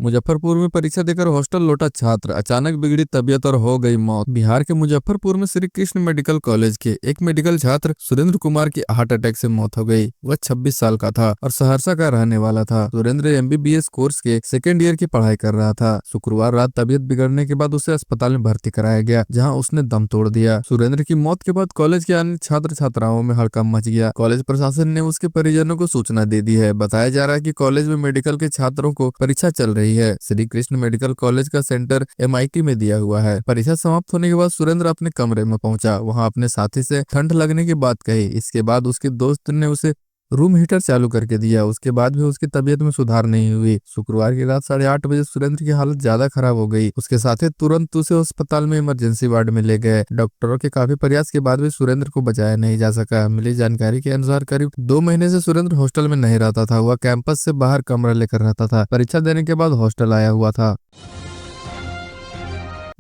मुजफ्फरपुर में परीक्षा देकर हॉस्टल लौटा छात्र, अचानक बिगड़ी तबीयत और हो गई मौत। बिहार के मुजफ्फरपुर में श्री कृष्ण मेडिकल कॉलेज के एक मेडिकल छात्र सुरेंद्र कुमार की हार्ट अटैक से मौत हो गई। वह 26 साल का था और सहरसा का रहने वाला था। सुरेंद्र एमबीबीएस कोर्स के सेकेंड ईयर की पढ़ाई कर रहा था। शुक्रवार रात तबीयत बिगड़ने के बाद उसे अस्पताल में भर्ती कराया गया, जहाँ उसने दम तोड़ दिया। सुरेंद्र की मौत के बाद कॉलेज के अन्य छात्र छात्राओं में हड़कंप मच गया। कॉलेज प्रशासन ने उसके परिजनों को सूचना दे दी है। बताया जा रहा है कि कॉलेज में मेडिकल के छात्रों को परीक्षा चल रही है। श्री कृष्ण मेडिकल कॉलेज का सेंटर एमआईटी में दिया हुआ है। परीक्षा समाप्त होने के बाद सुरेंद्र अपने कमरे में पहुंचा। वहां अपने साथी से ठंड लगने की बात कही। इसके बाद उसके दोस्त ने उसे रूम हीटर चालू करके दिया। उसके बाद भी उसकी तबीयत में सुधार नहीं हुई। शुक्रवार की रात 8:30 बजे सुरेंद्र की हालत ज्यादा खराब हो गई। उसके साथी तुरंत उसे अस्पताल में इमरजेंसी वार्ड में ले गए। डॉक्टरों के काफी प्रयास के बाद भी सुरेंद्र को बचाया नहीं जा सका। मिली जानकारी के अनुसार करीब 2 महीने से सुरेंद्र हॉस्टल में नहीं रहता था। वह कैंपस से बाहर कमरा लेकर रहता था। परीक्षा देने के बाद हॉस्टल आया हुआ था।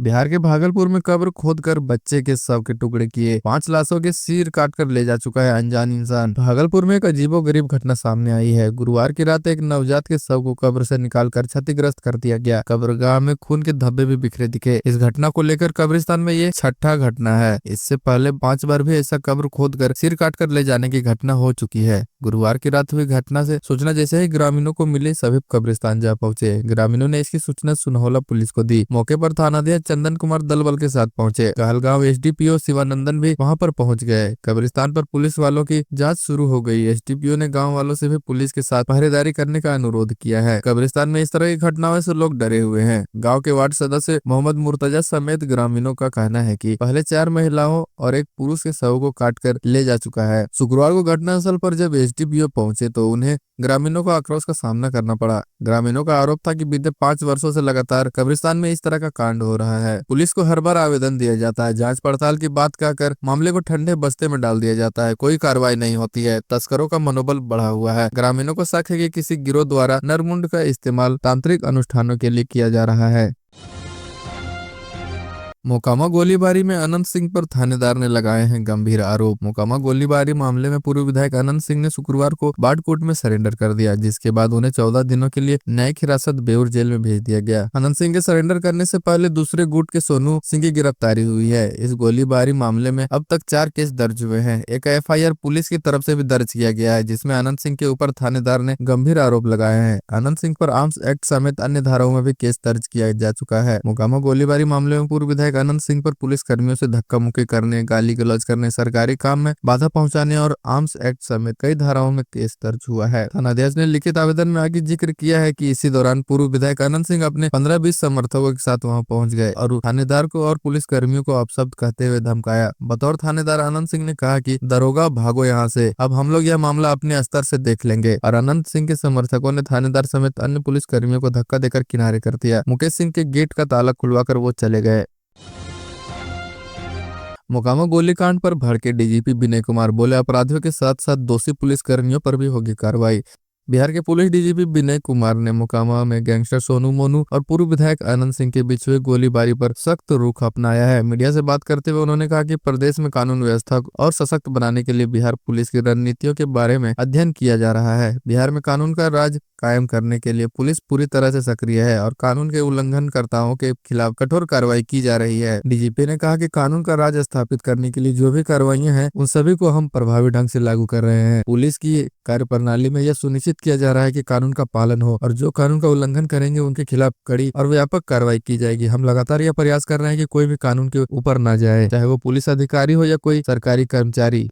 बिहार के भागलपुर में कब्र खोदकर बच्चे के शव के टुकड़े किए, 5 लाशों के सिर काटकर ले जा चुका है अनजान इंसान। भागलपुर में एक अजीबोगरीब घटना सामने आई है। गुरुवार की रात एक नवजात के शव को कब्र से निकालकर क्षतिग्रस्त कर दिया गया। कब्रगाह में खून के धब्बे भी बिखरे दिखे। इस घटना को लेकर कब्रिस्तान में ये छठा घटना है। इससे पहले 5 बार भी ऐसा कब्र खोदकर सिर काटकर ले जाने की घटना हो चुकी है। गुरुवार की रात हुई घटना से सूचना जैसे ही ग्रामीणों को मिली, सभी कब्रिस्तान जा पहुंचे। ग्रामीणों ने इसकी सूचना सुनहौला पुलिस को दी। मौके पर थानाध्यक्ष चंदन कुमार दल बल के साथ पहुंचे। कहलगांव एसडीपीओ शिवानंदन भी वहां पर पहुंच गए। कब्रिस्तान पर पुलिस वालों की जांच शुरू हो गई। एसडीपीओ ने गांव वालों से भी पुलिस के साथ पहरेदारी करने का अनुरोध किया है। कब्रिस्तान में इस तरह की घटनाओं से लोग डरे हुए हैं। गाँव के वार्ड सदस्य मोहम्मद मुर्तजा समेत ग्रामीणों का कहना है कि पहले 4 महिलाओं और एक पुरुष के शव को काटकर ले जा चुका है। शुक्रवार को घटनास्थल पर जब एसडीपीओ पहुंचे तो उन्हें ग्रामीणों को आक्रोश का सामना करना पड़ा। ग्रामीणों का आरोप था कि बीते 5 वर्षों से लगातार कब्रिस्तान में इस तरह का कांड हो रहा है। पुलिस को हर बार आवेदन दिया जाता है, जांच पड़ताल की बात कहकर मामले को ठंडे बस्ते में डाल दिया जाता है, कोई कार्रवाई नहीं होती है। तस्करों का मनोबल बढ़ा हुआ है। ग्रामीणों को शक है कि किसी गिरोह द्वारा नरमुंड का इस्तेमाल तांत्रिक अनुष्ठानों के लिए किया जा रहा है। मोकामा गोलीबारी में अनंत सिंह पर थानेदार ने लगाए हैं गंभीर आरोप। मोकामा गोलीबारी मामले में पूर्व विधायक अनंत सिंह ने शुक्रवार को बाढ़ कोर्ट में सरेंडर कर दिया, जिसके बाद उन्हें 14 दिनों के लिए न्यायिक हिरासत बेऊर जेल में भेज दिया गया। अनंत सिंह के सरेंडर करने से पहले दूसरे गुट के सोनू सिंह की गिरफ्तारी हुई है। इस गोलीबारी मामले में अब तक 4 केस दर्ज हुए हैं। एक एफआईआर पुलिस की तरफ से भी दर्ज किया गया है, जिसमें अनंत सिंह के ऊपर थानेदार ने गंभीर आरोप लगाए हैं। अनंत सिंह पर आर्म्स एक्ट समेत अन्य धाराओं में भी केस दर्ज किया जा चुका है। मोकामा गोलीबारी मामले में पूर्व विधायक अनंत सिंह पर पुलिस कर्मियों से धक्का मुक्की करने, गाली गलौज करने, सरकारी काम में बाधा पहुंचाने और आर्म्स एक्ट समेत कई धाराओं में केस दर्ज हुआ है। थानाध्यक्ष ने लिखित आवेदन में आगे जिक्र किया है कि इसी दौरान पूर्व विधायक अनंत सिंह अपने 15-20 समर्थकों के साथ वहां पहुंच गए और थानेदार को और पुलिस कर्मियों को अपशब्द कहते हुए धमकाया। बतौर थानेदार अनंत सिंह ने कहा कि दरोगा भागो यहाँ से, अब हम लोग यह मामला अपने स्तर से देख लेंगे। और अनंत सिंह के समर्थकों ने थानेदार समेत अन्य पुलिस कर्मियों को धक्का देकर किनारे कर दिया। मुकेश सिंह के गेट का ताला खुलवाकर वो चले गए। मोकामा गोलीकांड पर भड़के डीजीपी विनय कुमार, बोले अपराधियों के साथ साथ दोषी पुलिस कर्मियों पर भी होगी कार्रवाई। बिहार के पुलिस डीजीपी विनय कुमार ने मोकामा में गैंगस्टर सोनू मोनू और पूर्व विधायक अनंत सिंह के बीच हुई गोलीबारी पर सख्त रुख अपनाया है। मीडिया से बात करते हुए उन्होंने कहा कि प्रदेश में कानून व्यवस्था और सशक्त बनाने के लिए बिहार पुलिस की रणनीतियों के बारे में अध्ययन किया जा रहा है। बिहार में कानून का राज कायम करने के लिए पुलिस पूरी तरह से सक्रिय है और कानून के उल्लंघनकर्ताओं के खिलाफ कठोर कार्रवाई की जा रही है। डीजीपी ने कहा कि कानून का राज स्थापित करने के लिए जो भी कार्रवाइयां हैं, उन सभी को हम प्रभावी ढंग से लागू कर रहे हैं। पुलिस की कार्यप्रणाली में यह सुनिश्चित किया जा रहा है कि कानून का पालन हो और जो कानून का उल्लंघन करेंगे उनके खिलाफ कड़ी और व्यापक कार्रवाई की जाएगी। हम लगातार यह प्रयास कर रहे हैं कि कोई भी कानून के ऊपर ना जाए, चाहे वो पुलिस अधिकारी हो या कोई सरकारी कर्मचारी।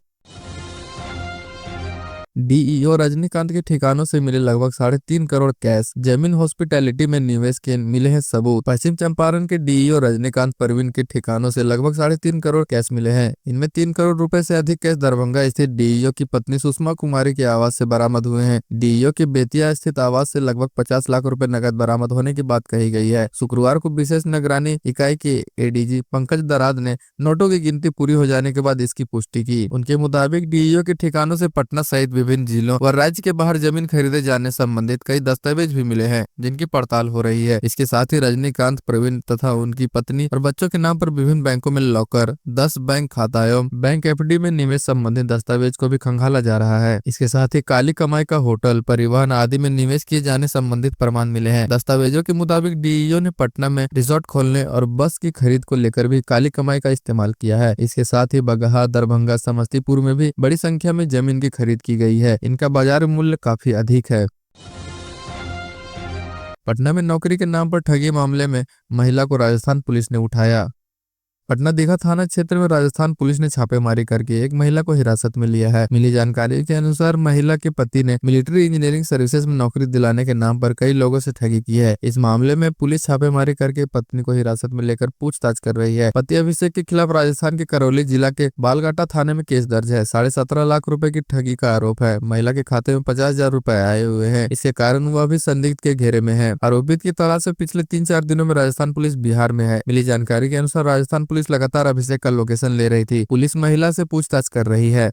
डीईओ रजनीकांत के ठिकानों से मिले लगभग 3.5 करोड़ कैश, जमीन हॉस्पिटैलिटी में निवेश के मिले हैं सबूत। पश्चिम चंपारण के डीईओ रजनीकांत परवीन के ठिकानों से लगभग 3.5 करोड़ कैश मिले हैं। इनमें 3 करोड़ रुपए से अधिक कैश दरभंगा स्थित डीईओ की पत्नी सुषमा कुमारी के आवास से बरामद हुए हैं। डीईओ के बेतिया स्थित आवास से लगभग 50 लाख रुपए नकद बरामद होने की बात कही गई है। शुक्रवार को विशेष निगरानी इकाई के एडीजी पंकज दराद ने नोटों की गिनती पूरी हो जाने के बाद इसकी पुष्टि की। उनके मुताबिक डीईओ के ठिकानों से पटना सहित विभिन्न जिलों व राज्य के बाहर जमीन खरीदे जाने संबंधित कई दस्तावेज भी मिले हैं, जिनकी पड़ताल हो रही है। इसके साथ ही रजनीकांत, प्रवीण तथा उनकी पत्नी और बच्चों के नाम पर विभिन्न बैंकों में लॉकर, 10 बैंक खाता एवं बैंक एफडी में निवेश संबंधित दस्तावेज को भी खंगाला जा रहा है। इसके साथ ही काली कमाई का होटल, परिवहन आदि में निवेश किए जाने संबंधित प्रमाण मिले हैं। दस्तावेजों के मुताबिक डीईओ ने पटना में रिजॉर्ट खोलने और बस की खरीद को लेकर भी काली कमाई का इस्तेमाल किया है। इसके साथ ही बगहा, दरभंगा, समस्तीपुर में भी बड़ी संख्या में जमीन की खरीद की गई है। इनका बाजार मूल्य काफी अधिक है। पटना में नौकरी के नाम पर ठगी मामले में महिला को राजस्थान पुलिस ने उठाया। पटना दीघा थाना क्षेत्र में राजस्थान पुलिस ने छापेमारी करके एक महिला को हिरासत में लिया है। मिली जानकारी के अनुसार महिला के पति ने मिलिट्री इंजीनियरिंग सर्विसेज में नौकरी दिलाने के नाम पर कई लोगों से ठगी की है। इस मामले में पुलिस छापेमारी करके पत्नी को हिरासत में लेकर पूछताछ कर रही है। पति अभिषेक के खिलाफ राजस्थान के करौली जिला के बालघाटा थाने में केस दर्ज है। 17.5 लाख रुपए की ठगी का आरोप है। महिला के खाते में 50,000 रुपए आए हुए हैं। इसके कारण वह भी संदिग्ध के घेरे में है। आरोपित की तलाश में पिछले 3-4 दिनों में राजस्थान पुलिस बिहार में है। मिली जानकारी के अनुसार राजस्थान पुलिस लगातार अभिषेक का लोकेशन ले रही थी। पुलिस महिला से पूछताछ कर रही है।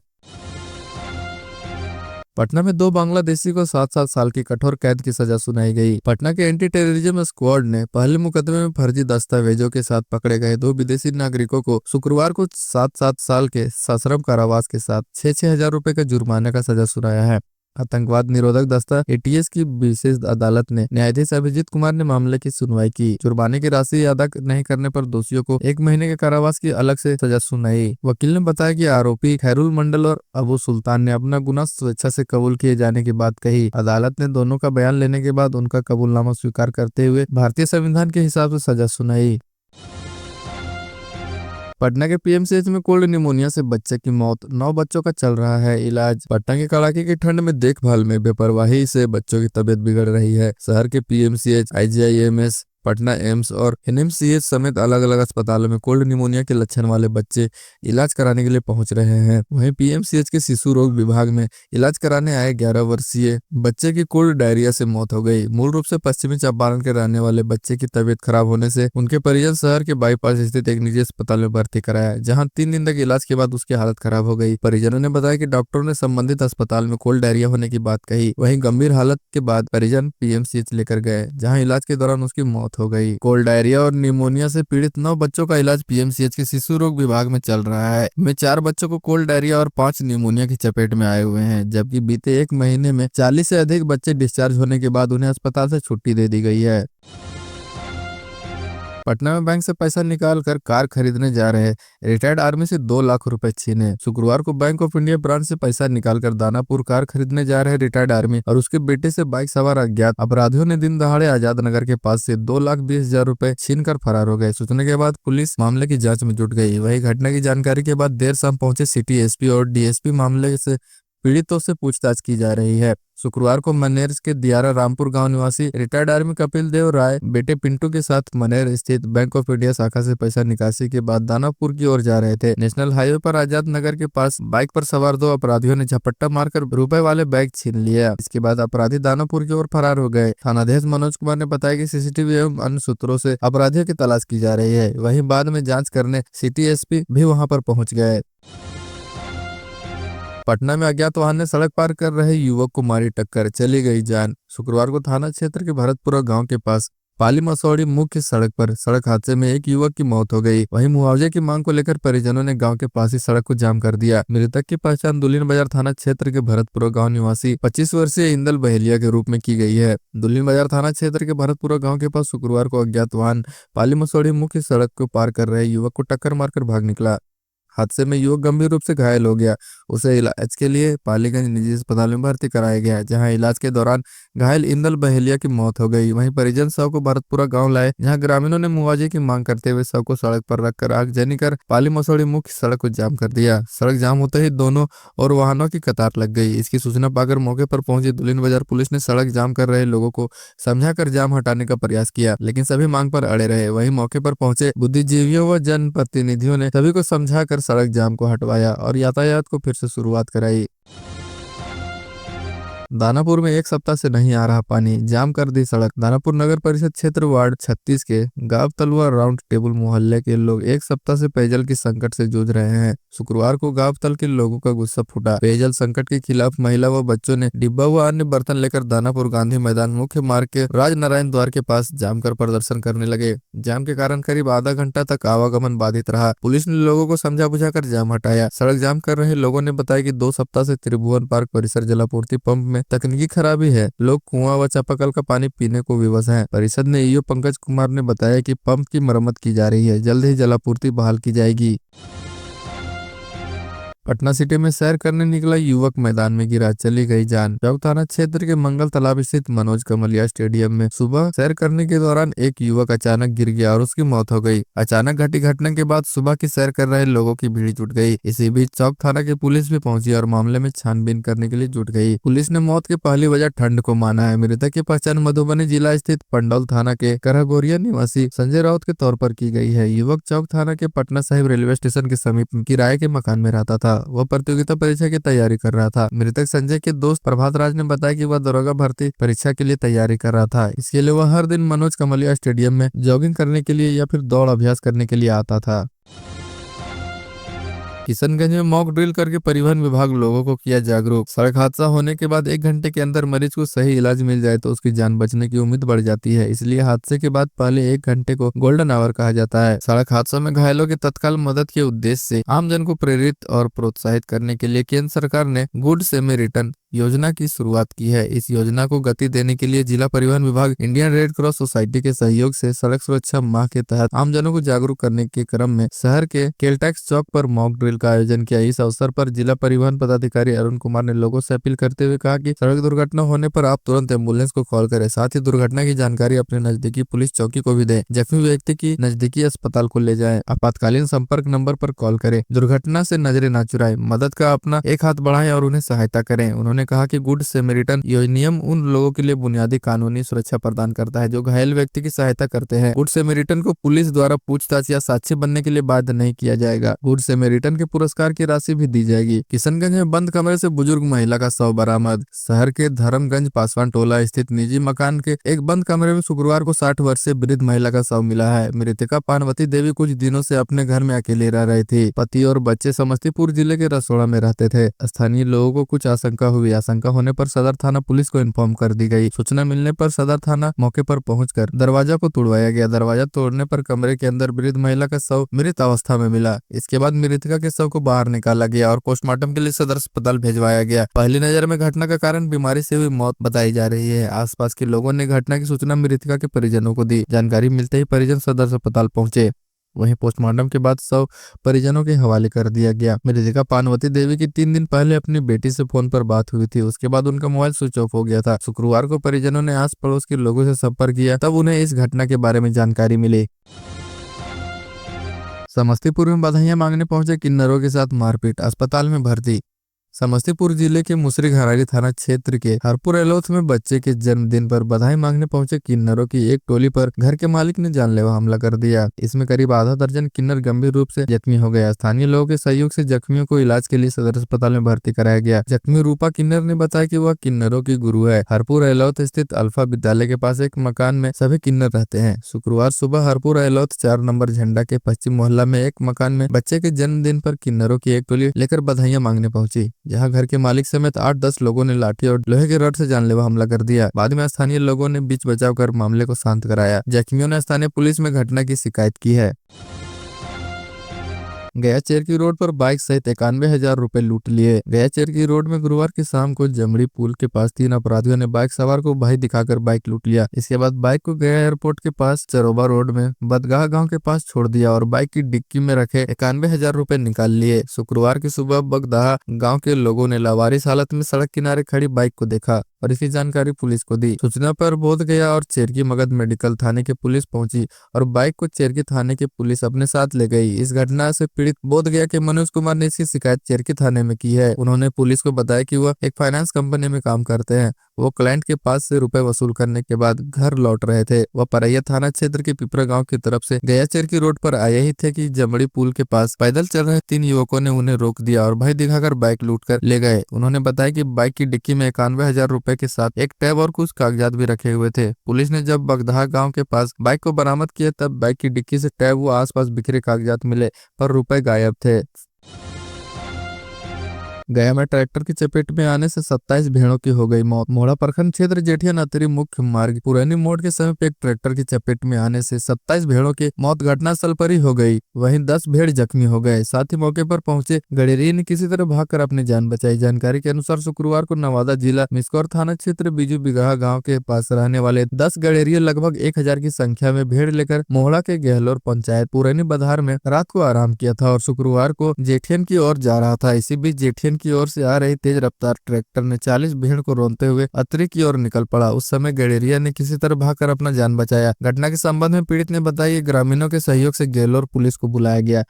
पटना में 2 बांग्लादेशी को 7-7 साल की कठोर कैद की सजा सुनाई गई। पटना के एंटी टेररिज्म स्क्वाड ने पहले मुकदमे में फर्जी दस्तावेजों के साथ पकड़े गए 2 विदेशी नागरिकों को शुक्रवार को 7-7 साल के सश्रम कारावास के साथ 6-6 हजार रुपए का जुर्माने का सजा सुनाया है। आतंकवाद निरोधक दस्ता एटीएस की विशेष अदालत ने न्यायाधीश अभिजीत कुमार ने मामले की सुनवाई की। जुर्माने की राशि अदा नहीं करने पर दोषियों को 1 महीने के कारावास की अलग से सजा सुनाई। वकील ने बताया कि आरोपी खैरुल मंडल और अबू सुल्तान ने अपना गुनाह स्वेच्छा से कबूल किए जाने की बात कही। अदालत ने दोनों का बयान लेने के बाद उनका कबूलनामा स्वीकार करते हुए भारतीय संविधान के हिसाब से सजा सुनाई। पटना के पीएमसीएच में कोल्ड निमोनिया से बच्चे की मौत, 9 बच्चों का चल रहा है इलाज। पटना के कड़ाके की ठंड में देखभाल में बेपरवाही से बच्चों की तबीयत बिगड़ रही है। शहर के पीएमसीएच, आईजीआईएमएस, पटना एम्स और एनएमसीएच समेत अलग अलग अस्पतालों में कोल्ड निमोनिया के लक्षण वाले बच्चे इलाज कराने के लिए पहुंच रहे हैं। वहीं पीएमसीएच के शिशु रोग विभाग में इलाज कराने आए 11 वर्षीय बच्चे की कोल्ड डायरिया से मौत हो गई। मूल रूप से पश्चिमी चंपारण के रहने वाले बच्चे की तबीयत खराब होने से उनके परिजन शहर के बाईपास स्थित एक निजी अस्पताल में भर्ती कराया, जहाँ 3 दिन तक इलाज के बाद उसकी हालत खराब हो गई। परिजनों ने बताया कि डॉक्टरों ने संबंधित अस्पताल में कोल्ड डायरिया होने की बात कही। वहीं गंभीर हालत के बाद परिजन पीएमसीएच लेकर गए, जहाँ इलाज के दौरान उसकी मौत हो गई। कोल्ड डायरिया और निमोनिया से पीड़ित 9 बच्चों का इलाज पीएमसीएच के शिशु रोग विभाग में चल रहा है। इनमें 4 बच्चों को कोल्ड डायरिया और 5 निमोनिया की चपेट में आए हुए हैं, जबकि बीते 1 महीने में 40 से अधिक बच्चे डिस्चार्ज होने के बाद उन्हें अस्पताल से छुट्टी दे दी गई है। पटना में बैंक से पैसा निकाल कर कार खरीदने जा रहे रिटायर्ड आर्मी से 2 लाख रुपए छीने। शुक्रवार को बैंक ऑफ इंडिया ब्रांच से पैसा निकालकर दानापुर कार खरीदने जा रहे रिटायर्ड आर्मी और उसके बेटे से बाइक सवार अज्ञात अपराधियों ने दिन दहाड़े आजाद नगर के पास से 2,20,000 रुपए छीन कर फरार हो गए। सूचना के बाद पुलिस मामले की जाँच में जुट गई। वही घटना की जानकारी के बाद देर शाम पहुंचे सिटी एसपी और डीएसपी मामले से पीड़ितों से पूछताछ की जा रही है। शुक्रवार को मनेर के दियारा रामपुर गांव निवासी रिटायर्ड आर्मी कपिल देव राय बेटे पिंटू के साथ मनेर स्थित बैंक ऑफ इंडिया शाखा से पैसा निकासी के बाद दानापुर की ओर जा रहे थे। नेशनल हाईवे पर आजाद नगर के पास बाइक पर सवार 2 अपराधियों ने झपट्टा मारकर रुपए वाले बैग छीन लिया। इसके बाद अपराधी दानापुर की ओर फरार हो गए। थानाध्यक्ष मनोज कुमार ने बताया कि सीसीटीवी एवं अन्य सूत्रों से अपराधियों की तलाश की जा रही है। वहीं बाद में जाँच करने सिटी एसपी भी वहाँ पर पहुँच गए। पटना में अज्ञात वाहन ने सड़क पार कर रहे युवक को मारी टक्कर, चली गई जान। शुक्रवार को थाना क्षेत्र के भरतपुरा गांव के पास पाली मसौड़ी मुख्य सड़क पर सड़क हादसे में एक युवक की मौत हो गई। वहीं मुआवजे की मांग को लेकर परिजनों ने गांव के पास ही सड़क को जाम कर दिया। मृतक की पहचान दुल्हिन बाजार थाना क्षेत्र के भरतपुरा गांव निवासी 25 वर्षीय इंदल बहेलिया के रूप में की गई है। दुल्हिन बाजार थाना क्षेत्र के भरतपुरा गाँव के पास शुक्रवार को अज्ञात वाहन पाली मसौड़ी मुख्य सड़क को पार कर रहे युवक को टक्कर मारकर भाग निकला। हादसे में युवक गंभीर रूप से घायल हो गया। उसे इलाज के लिए पालीगंज निजी अस्पताल में भर्ती कराया गया, जहां इलाज के दौरान घायल इंदल बहेलिया की मौत हो गई। वहीं परिजन शव को भरतपुरा गांव लाए, जहां ग्रामीणों ने मुआवजे की मांग करते हुए शव को सड़क पर रखकर आगजनी कर पाली मसौड़ी मुख्य सड़क को जाम कर दिया। सड़क जाम होते ही दोनों और वाहनों की कतार लग गई। इसकी सूचना पाकर मौके पर पहुंची दुल्हिन बाजार पुलिस ने सड़क जाम कर रहे लोगों को समझाकर जाम हटाने का प्रयास किया, लेकिन सभी मांग पर अड़े रहे। वहीं मौके पर पहुंचे बुद्धिजीवियों व जनप्रतिनिधियों ने सभी को समझाकर सड़क जाम को हटवाया और यातायात को फिर से शुरुआत कराई। दानापुर में एक सप्ताह से नहीं आ रहा पानी, जाम कर दी सड़क। दानापुर नगर परिषद क्षेत्र वार्ड 36 के गांव तलवा राउंड टेबल मोहल्ले के लोग एक सप्ताह से पेयजल की संकट से जूझ रहे हैं। शुक्रवार को गांव तल के लोगों का गुस्सा फूटा। पेयजल संकट के खिलाफ महिला व बच्चों ने डिब्बा व अन्य बर्तन लेकर दानापुर गांधी मैदान मुख्य मार्ग के राजनारायण द्वार के पास जाम कर प्रदर्शन करने लगे। जाम के कारण करीब आधा घंटा तक आवागमन बाधित रहा। पुलिस ने लोगों को समझा बुझाकर जाम हटाया। सड़क जाम कर रहे लोगों ने बताया कि 2 सप्ताह से त्रिभुवन पार्क परिसर जलापूर्ति पंप में तकनीकी खराबी है। लोग कुआं व चापाकल का पानी पीने को विवश हैं। परिषद ने ईओ पंकज कुमार ने बताया कि पंप की मरम्मत की जा रही है, जल्द ही जलापूर्ति बहाल की जाएगी। पटना सिटी में सैर करने निकला युवक मैदान में गिरा, चली गई जान। चौक थाना क्षेत्र के मंगल तालाब स्थित मनोज कमलिया स्टेडियम में सुबह सैर करने के दौरान एक युवक अचानक गिर गया और उसकी मौत हो गई। अचानक घटी घटना के बाद सुबह की सैर कर रहे लोगों की भीड़ जुट गई। इसी बीच चौक थाना की पुलिस भी पहुंची और मामले में छानबीन करने के लिए जुट गई। पुलिस ने मौत की पहली वजह ठंड को माना है। मृतक की पहचान मधुबनी जिला स्थित पंडौल थाना के करहगोरिया निवासी संजय राउत के तौर पर की गई है। युवक चौक थाना के पटना साहिब रेलवे स्टेशन के समीप किराए के मकान में रहता था। वह प्रतियोगिता परीक्षा की तैयारी कर रहा था। मृतक संजय के दोस्त प्रभात राज ने बताया कि वह दरोगा भर्ती परीक्षा के लिए तैयारी कर रहा था। इसके लिए वह हर दिन मनोज कमलिया स्टेडियम में जॉगिंग करने के लिए या फिर दौड़ अभ्यास करने के लिए आता था। किशनगंज में मॉक ड्रिल करके परिवहन विभाग लोगों को किया जागरूक। सड़क हादसा होने के बाद 1 घंटे के अंदर मरीज को सही इलाज मिल जाए तो उसकी जान बचने की उम्मीद बढ़ जाती है। इसलिए हादसे के बाद पहले 1 घंटे को गोल्डन आवर कहा जाता है। सड़क हादसों में घायलों की तत्काल मदद के उद्देश्य से आमजन को प्रेरित और प्रोत्साहित करने के लिए केंद्र सरकार ने गुड सेमी रिटर्न योजना की शुरुआत की है। इस योजना को गति देने के लिए जिला परिवहन विभाग इंडियन रेड क्रॉस सोसाइटी के सहयोग से सड़क सुरक्षा माह के तहत आमजनों को जागरूक करने के क्रम में शहर के केलटैक्स चौक पर मॉक ड्रिल का आयोजन किया। इस अवसर पर जिला परिवहन पदाधिकारी अरुण कुमार ने लोगों से अपील करते हुए कहा कि सड़क दुर्घटना होने पर आप तुरंत एम्बुलेंस को कॉल करें। साथ ही दुर्घटना की जानकारी अपने नजदीकी पुलिस चौकी को भी दें। जख्मी व्यक्ति की नजदीकी अस्पताल को ले जाएं। आपातकालीन संपर्क नंबर पर कॉल करें। दुर्घटना से नजरें न चुराएं। मदद का अपना एक हाथ बढ़ाएं और उन्हें सहायता करें। उन्होंने कहा कि गुड सेमेरिटन नियम उन लोगों के लिए बुनियादी कानूनी सुरक्षा प्रदान करता है जो घायल व्यक्ति की सहायता करते हैं। गुड सेमेरिटन को पुलिस द्वारा पूछताछ या साक्ष्य बनने के लिए बाध्य नहीं किया जाएगा। गुड सेमेरिटन के पुरस्कार की राशि भी दी जाएगी। किशनगंज में बंद कमरे से बुजुर्ग महिला का शव बरामद। शहर के धर्मगंज पासवान टोला स्थित निजी मकान के एक बंद कमरे में शुक्रवार को 60 वर्षीय वृद्ध महिला का शव मिला है। मृतका पार्वती देवी कुछ दिनों से अपने घर में अकेले रह रही थी। पति और बच्चे समस्तीपुर जिले के रसोड़ा में रहते थे। स्थानीय लोगों को कुछ आशंका हुई। आशंका होने पर सदर थाना पुलिस को इन्फॉर्म कर दी गई। सूचना मिलने पर सदर थाना मौके पर पहुंचकर दरवाजा को तोड़वाया गया। दरवाजा तोड़ने पर कमरे के अंदर वृद्ध महिला का शव मृत अवस्था में मिला। इसके बाद मृतका के शव को बाहर निकाला गया और पोस्टमार्टम के लिए सदर अस्पताल भेजवाया गया। पहली नजर में घटना का कारण बीमारी से हुई मौत बताई जा रही है। आसपास के लोगों ने घटना की सूचना मृतका के परिजनों को दी। जानकारी मिलते ही परिजन सदर अस्पताल पहुंचे। वहीं पोस्टमार्टम के बाद शव परिजनों के हवाले कर दिया गया। मृतका पार्वती देवी की 3 दिन पहले अपनी बेटी से फोन पर बात हुई थी। उसके बाद उनका मोबाइल स्विच ऑफ हो गया था। शुक्रवार को परिजनों ने आस पड़ोस के लोगों से संपर्क किया, तब उन्हें इस घटना के बारे में जानकारी मिली। समस्तीपुर में बधाइयां मांगने पहुंचे किन्नरों के साथ मारपीट, अस्पताल में भर्ती। समस्तीपुर जिले के मुसरी घरारी थाना क्षेत्र के हरपुर एलोथ में बच्चे के जन्मदिन पर बधाई मांगने पहुंचे किन्नरों की एक टोली पर घर के मालिक ने जानलेवा हमला कर दिया। इसमें करीब आधा दर्जन किन्नर गंभीर रूप से जख्मी हो गया। स्थानीय लोगों के सहयोग से जख्मियों को इलाज के लिए सदर अस्पताल में भर्ती कराया गया। जख्मी रूपा किन्नर ने बताया कि वह किन्नरों की गुरु है। हरपुर एलोथ स्थित अल्फा विद्यालय के पास एक मकान में सभी किन्नर रहते हैं। शुक्रवार सुबह हरपुर एलोथ 4 नंबर झंडा के पश्चिम मोहल्ला में एक मकान में बच्चे के जन्मदिन पर किन्नरों की एक टोली लेकर बधाइयां मांगने पहुंची, जहां घर के मालिक समेत 8-10 लोगों ने लाठी और लोहे के रड से जानलेवा हमला कर दिया। बाद में स्थानीय लोगों ने बीच बचाव कर मामले को शांत कराया। जख्मियों ने स्थानीय पुलिस में घटना की शिकायत की है। गया चेरकी रोड पर बाइक सहित 91,000 रुपए लूट लिए। गया चेरकी रोड में गुरुवार की शाम को जमड़ी पुल के पास 3 अपराधियों ने बाइक सवार को भय दिखाकर बाइक लूट लिया। इसके बाद बाइक को गया एयरपोर्ट के पास चरोबा रोड में बदगाह गांव के पास छोड़ दिया और बाइक की डिक्की में रखे 91,000 रुपए निकाल लिए। शुक्रवार की सुबह बगदाह गाँव के लोगों ने लावारिस हालत में सड़क किनारे खड़ी बाइक को देखा और इसकी जानकारी पुलिस को दी। सूचना पर बोधगया और चेरकी मगध मेडिकल थाने की पुलिस पहुंची और बाइक को चेरकी थाने की पुलिस अपने साथ ले गई। इस घटना से पीड़ित बोधगया के मनोज कुमार ने इसकी शिकायत चेरकी थाने में की है। उन्होंने पुलिस को बताया कि वह एक फाइनेंस कंपनी में काम करते हैं। वो क्लाइंट के पास से रुपए वसूल करने के बाद घर लौट रहे थे। वह परैया थाना क्षेत्र के पिपरा गांव की तरफ से गयाचर की रोड पर आए ही थे कि जमड़ी पुल के पास पैदल चल रहे 3 युवकों ने उन्हें रोक दिया और भय दिखाकर बाइक लूट कर ले गए। उन्होंने बताया कि बाइक की डिक्की में 91,000 रुपए के साथ एक टैब और कुछ कागजात भी रखे हुए थे। पुलिस ने जब बगदहा गांव के पास बाइक को बरामद किया तब बाइक की डिक्की से टैब व आसपास बिखरे कागजात मिले, पर रुपए गायब थे। गया में ट्रैक्टर की चपेट में आने से 27 भेड़ों की हो गई मौत। मोड़ा प्रखंड क्षेत्र जेठिया नतरी मुख्य मार्ग पुरानी मोड़ के समीप एक ट्रैक्टर की चपेट में आने से 27 भेड़ों की मौत घटनास्थल पर ही हो गई। वहीं 10 भेड़ जख्मी हो गए। साथ ही मौके पर पहुंचे गडेरिया ने किसी तरह भागकर अपनी जान बचाई। जानकारी के अनुसार शुक्रवार को नवादा जिला मिसकौर थाना क्षेत्र बीजू बिगहा गाँव के पास रहने वाले 10 गडेरिया लगभग 1,000 की संख्या में भेड़ लेकर मोहड़ा के गहलोर पंचायत पुरानी बधार में रात को आराम किया था और शुक्रवार को जेठियन की ओर जा रहा था। इसी बीच जेठियन की ओर से आ रही तेज रफ्तार ट्रैक्टर ने 40 भेड़ को रोनते हुए अतरी की ओर निकल पड़ा। उस समय गडेरिया ने किसी तरह भागकर अपना जान बचाया। घटना के संबंध में पीड़ित ने बताया कि ग्रामीणों के सहयोग से गहलोर पुलिस को बुलाया गया।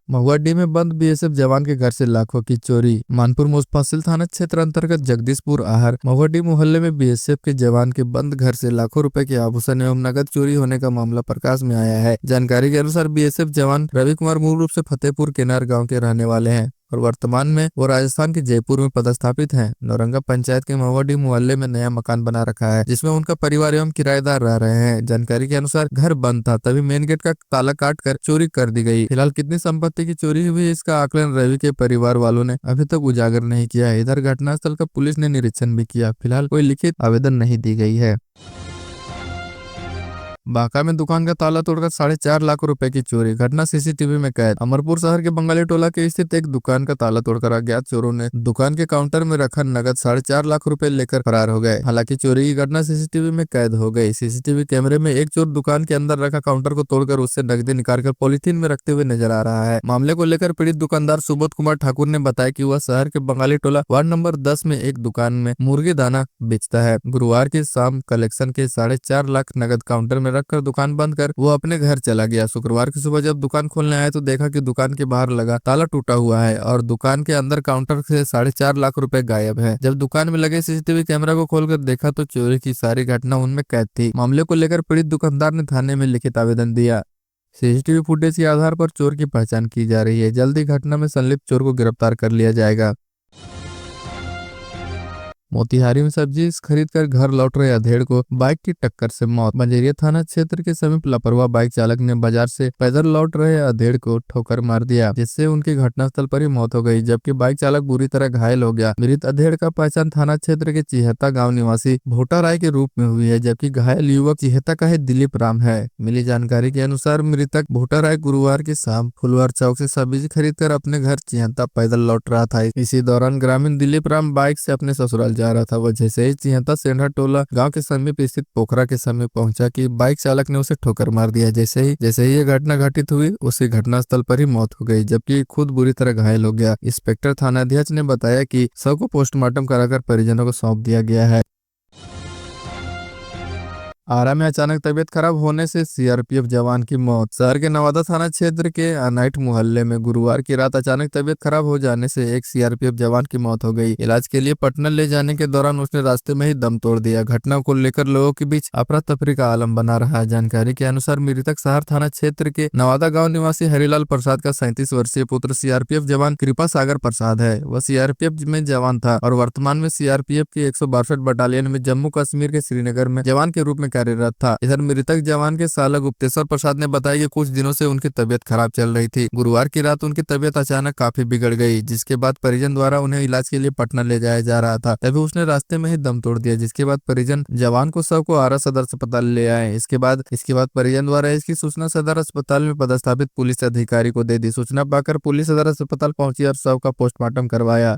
महुआडीह में बंद बीएसएफ जवान के घर से लाखों की चोरी। मानपुर मुफस्सिल थाना क्षेत्र अंतर्गत जगदीशपुर आहर महुआडीह मोहल्ले में बीएसएफ के जवान के बंद घर से लाखों रुपए के आभूषण एवं नगद चोरी होने का मामला प्रकाश में आया है। जानकारी के अनुसार बीएसएफ जवान रवि कुमार मूल रूप से फतेहपुर केनार गाँव के रहने वाले हैं और वर्तमान में वो राजस्थान के जयपुर में पदस्थापित हैं। नौरंगा पंचायत के महुआडीह मोहल्ले में नया मकान बना रखा है जिसमें उनका परिवार एवं किराएदार रह रहे हैं। जानकारी के अनुसार घर बंद था, तभी मेन गेट का ताला काट कर चोरी कर दी गई। फिलहाल कितनी संपत्ति की चोरी हुई इसका आकलन रवि के परिवार वालों ने अभी तक उजागर नहीं किया है। इधर घटनास्थल का पुलिस ने निरीक्षण भी किया। फिलहाल कोई लिखित आवेदन नहीं दी गई है। बांका में दुकान का ताला तोड़कर 4.5 लाख रुपए की चोरी। घटना सीसीटीवी में कैद। अमरपुर शहर के बंगाली टोला के स्थित एक दुकान का ताला तोड़कर अज्ञात चोरों ने दुकान के काउंटर में रखा नगद 4.5 लाख रुपए लेकर फरार हो गए। हालांकि चोरी की घटना सीसीटीवी में कैद हो गई। सीसीटीवी कैमरे में एक चोर दुकान के अंदर रखा काउंटर को तोड़कर उससे नकदी निकालकर पॉलिथीन में रखते हुए नजर आ रहा है। मामले को लेकर पीड़ित दुकानदार सुबोध कुमार ठाकुर ने बताया कि वह शहर के बंगाली टोला वार्ड नंबर 10 में एक दुकान में मुर्गी दाना बेचता है। गुरुवार की शाम कलेक्शन के 4.5 लाख नगद काउंटर में रखकर दुकान बंद कर वो अपने घर चला गया। शुक्रवार की सुबह जब दुकान खोलने आए तो देखा कि दुकान के बाहर लगा ताला टूटा हुआ है और दुकान के अंदर काउंटर से 4.5 लाख रुपए गायब है। जब दुकान में लगे सीसीटीवी कैमरा को खोलकर देखा तो चोरी की सारी घटना उनमें कैद थी। मामले को लेकर पीड़ित दुकानदार ने थाने में लिखित आवेदन दिया। सीसीटीवी फुटेज के आधार पर चोर की पहचान की जा रही है। जल्द ही घटना में संलिप्त चोर को गिरफ्तार कर लिया जाएगा। मोतिहारी में सब्जी खरीद कर घर लौट रहे अधेड़ को बाइक की टक्कर से मौत। बंजेरिया थाना क्षेत्र के समीप लापरवाह बाइक चालक ने बाजार से पैदल लौट रहे अधेड़ को ठोकर मार दिया जिससे उनकी घटनास्थल पर ही मौत हो गई, जबकि बाइक चालक बुरी तरह घायल हो गया। मृत अधेड़ का पहचान थाना क्षेत्र के चिहता गाँव निवासी भोटा राय के रूप में हुई है, जबकि घायल युवक चिहता का है दिलीप राम है। मिली जानकारी के अनुसार मृतक भोटा राय गुरुवार की शाम फुलवार चौक से सब्जी खरीद कर अपने घर चिहता पैदल लौट रहा था। इसी दौरान ग्रामीण दिलीप राम बाइक से अपने ससुराल जा रहा था। वह जैसे ही चिहता सेंढा टोला गांव के समीप स्थित पोखरा के समीप पहुंचा कि बाइक चालक ने उसे ठोकर मार दिया। जैसे ही ये घटना घटित हुई उसकी घटनास्थल पर ही मौत हो गई, जबकि खुद बुरी तरह घायल हो गया। इंस्पेक्टर थानाध्यक्ष ने बताया कि शव को पोस्टमार्टम कराकर परिजनों को सौंप दिया गया है। आरा में अचानक तबीयत खराब होने से सीआरपीएफ जवान की मौत। शहर के नवादा थाना क्षेत्र के अनाइट मोहल्ले में गुरुवार की रात अचानक तबीयत खराब हो जाने से एक सीआरपीएफ जवान की मौत हो गई। इलाज के लिए पटना ले जाने के दौरान उसने रास्ते में ही दम तोड़ दिया। घटना को लेकर लोगों के बीच अफरा तफरी का आलम बना रहा है। जानकारी के अनुसार मृतक शहर थाना क्षेत्र के नवादा गाँव निवासी हरिलाल प्रसाद का 37 वर्षीय पुत्र सीआरपीएफ जवान कृपा सागर प्रसाद है। वह सीआरपीएफ में जवान था और वर्तमान में सीआरपीएफ की 162 बटालियन में जम्मू कश्मीर के श्रीनगर में जवान के रूप में कार्यरत था। इधर मृतक जवान के साला गुप्तेश्वर प्रसाद ने बताया कि कुछ दिनों से उनकी तबीयत खराब चल रही थी। गुरुवार की रात उनकी तबीयत अचानक काफी बिगड़ गई, जिसके बाद परिजन द्वारा उन्हें इलाज के लिए पटना ले जाया जा रहा था। तभी उसने रास्ते में ही दम तोड़ दिया, जिसके बाद परिजन जवान को शव को आरा सदर अस्पताल ले आए। इसके बाद परिजन द्वारा इसकी सूचना सदर अस्पताल में पदस्थापित पुलिस अधिकारी को दे दी। सूचना पाकर पुलिस सदर अस्पताल पहुंची और शव का पोस्टमार्टम करवाया।